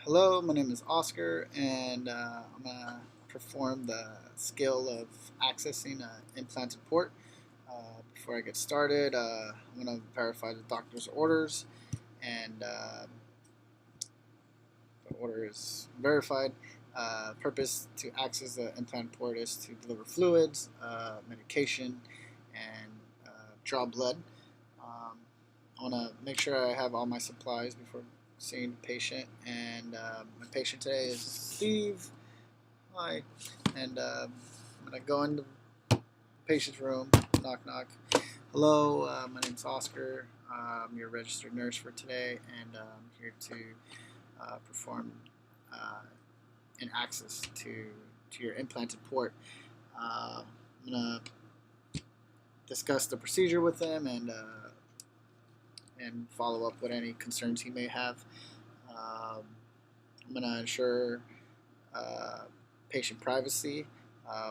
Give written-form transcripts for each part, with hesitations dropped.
Hello, my name is Oscar, and I'm going to perform the skill of accessing an implanted port. Before I get started, I'm going to verify the doctor's orders, and the order is verified. Purpose to access the implanted port is to deliver fluids, medication, and draw blood. I want to make sure I have all my supplies before seeing the patient. And my patient today is Steve. Hi. And I'm going to go in the patient's room. Knock, knock. Hello, my name's Oscar. I'm your registered nurse for today, and I'm here to perform an access to your implanted port. I'm going to discuss the procedure with him and follow up with any concerns he may have. I'm going to ensure patient privacy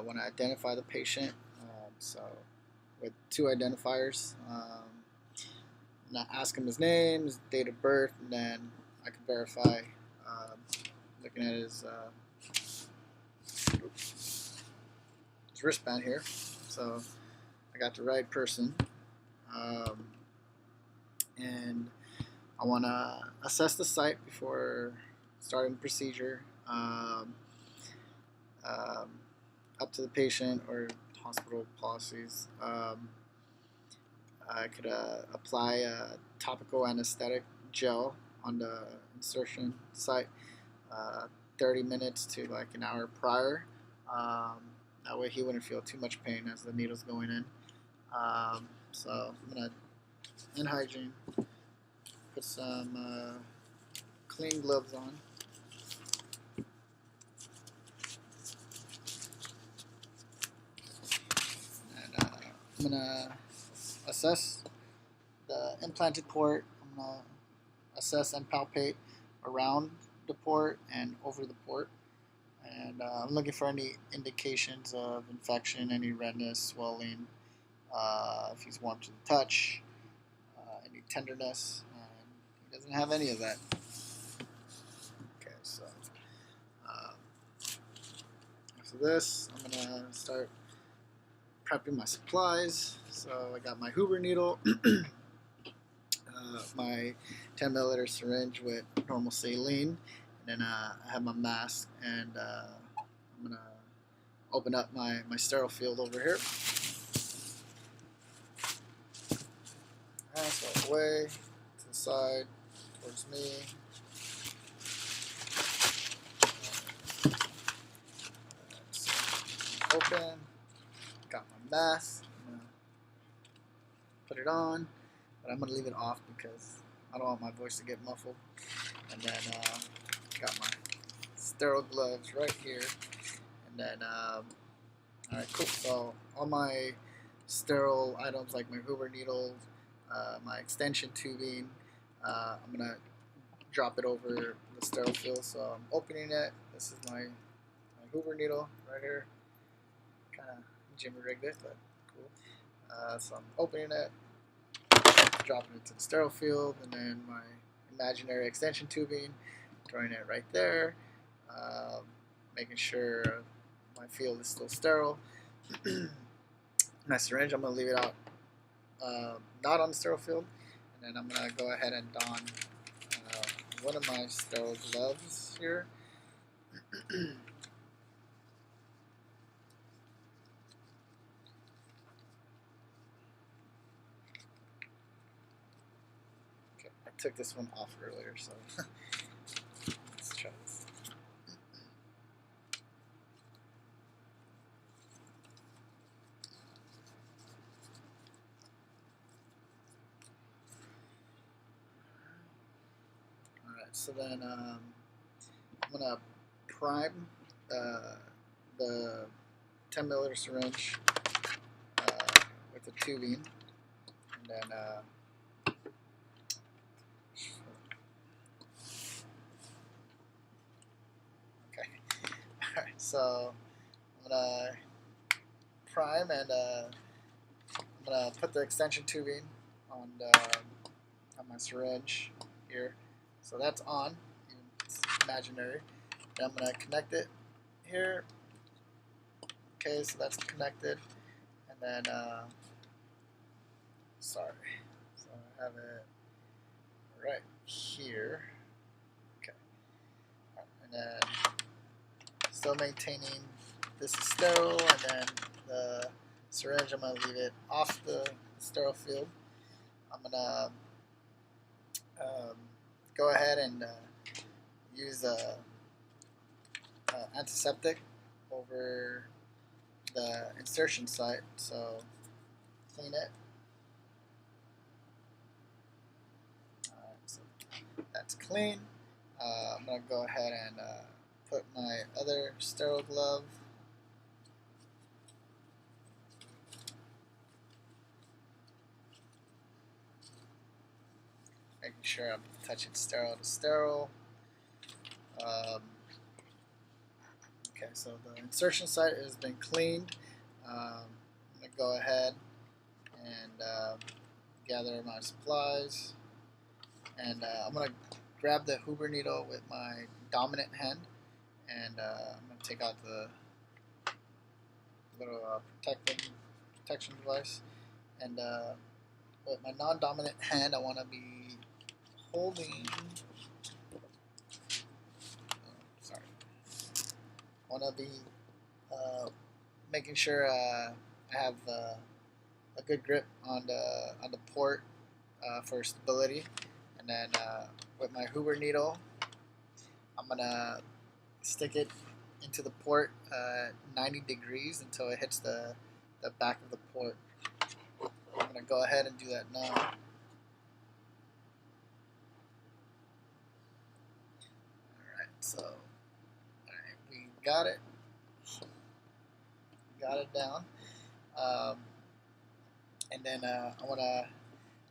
when I identify the patient. So with two identifiers, I'm going to ask him his name, his date of birth, and then I can verify looking at his wristband here. So I got the right person. And I want to assess the site before starting the procedure. Up to the patient or hospital policies. I could apply a topical anesthetic gel on the insertion site 30 minutes to like an hour prior. That way he wouldn't feel too much pain as the needle's going in. So I'm going to, in hygiene, put some clean gloves on. And I'm going to assess the implanted port. I'm going to assess and palpate around the port and over the port. And I'm looking for any indications of infection, any redness, swelling, if he's warm to the touch, any tenderness, and he doesn't have any of that. Okay, so after this, I'm going to start prepping my supplies. So I got my Hoover needle, my 10 milliliter syringe with normal saline, and then I have my mask, and I'm going to open up my sterile field over here. So away to the side towards me. So open. Got my mask. I'm gonna put it on, but I'm gonna leave it off because I don't want my voice to get muffled. And then got my sterile gloves right here. And then all right, cool. So all my sterile items like my Hoover needles, my extension tubing, I'm gonna drop it over the sterile field. So I'm opening it. This is my Hoover needle right here. Kind of jimmy rigged it, but cool. So I'm opening it, dropping it to the sterile field, and then my imaginary extension tubing, throwing it right there, making sure my field is still sterile. My syringe, I'm going to leave it out, not on the sterile field, and then I'm going to go ahead and don one of my sterile gloves here. Okay, I took this one off earlier, so let's try this. So then I'm going to prime the 10 milliliter syringe with the tubing, and then okay. Alright, so I'm going to prime, and I'm going to put the extension tubing on my syringe here. So that's on. You It's imaginary. And I'm going to connect it here. Okay, so that's connected. And then, sorry. So I have it right here. Okay. And then still maintaining this is sterile, and then the syringe, I'm going to leave it off the sterile field. I'm going to go ahead and use a antiseptic over the insertion site, so clean it. So that's clean. I'm going to go ahead and put my other sterile glove making sure I'm touching sterile to sterile. Okay, so the insertion site has been cleaned. I'm going to go ahead and gather my supplies, and I'm going to grab the Huber needle with my dominant hand, and I'm going to take out the little protection device, and with my non-dominant hand I want to be holding, I want to be making sure I have a good grip on the port for stability, and then with my Huber needle, I'm gonna stick it into the port 90 degrees until it hits the back of the port. I'm gonna go ahead and do that now. Alright, so we got it. Got it down. And then I want to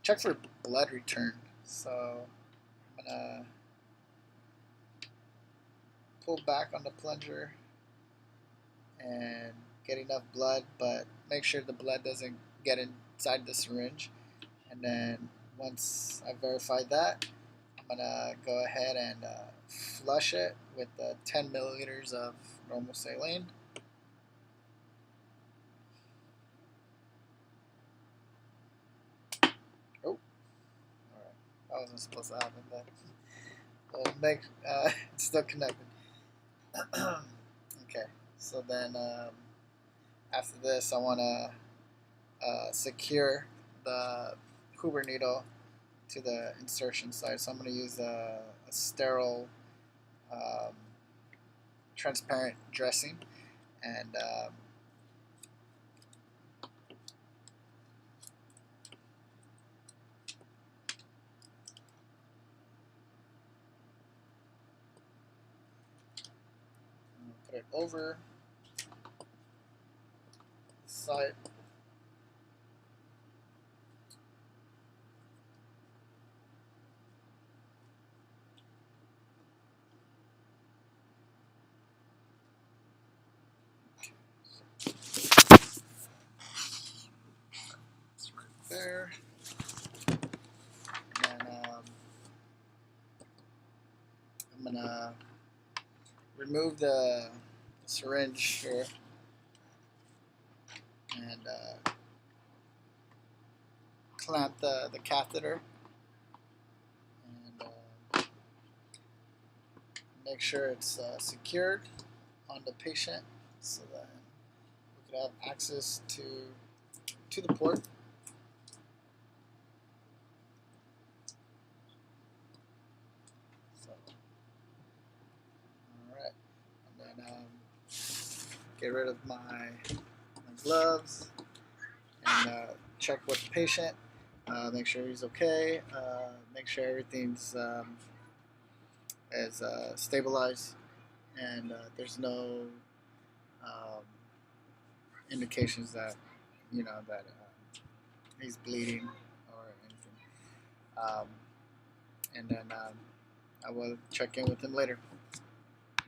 check for blood return. So I'm going to pull back on the plunger and get enough blood, but make sure the blood doesn't get inside the syringe. And then once I verify that, I'm going to go ahead and flush it with 10 milliliters of normal saline. Oh, alright, that wasn't supposed to happen, but it's still connected. Okay, so then after this, I want to secure the Huber needle to the insertion site. So I'm going to use a sterile, transparent dressing, and put it over the site. It's right there. And then I'm gonna remove the syringe here and clamp the catheter, and make sure it's secured on the patient so that we could have access to the port. So, all right, and then get rid of my gloves and check with the patient. Make sure he's okay. Make sure everything's is stabilized, and there's no indications that that he's bleeding or anything. And then I will check in with him later.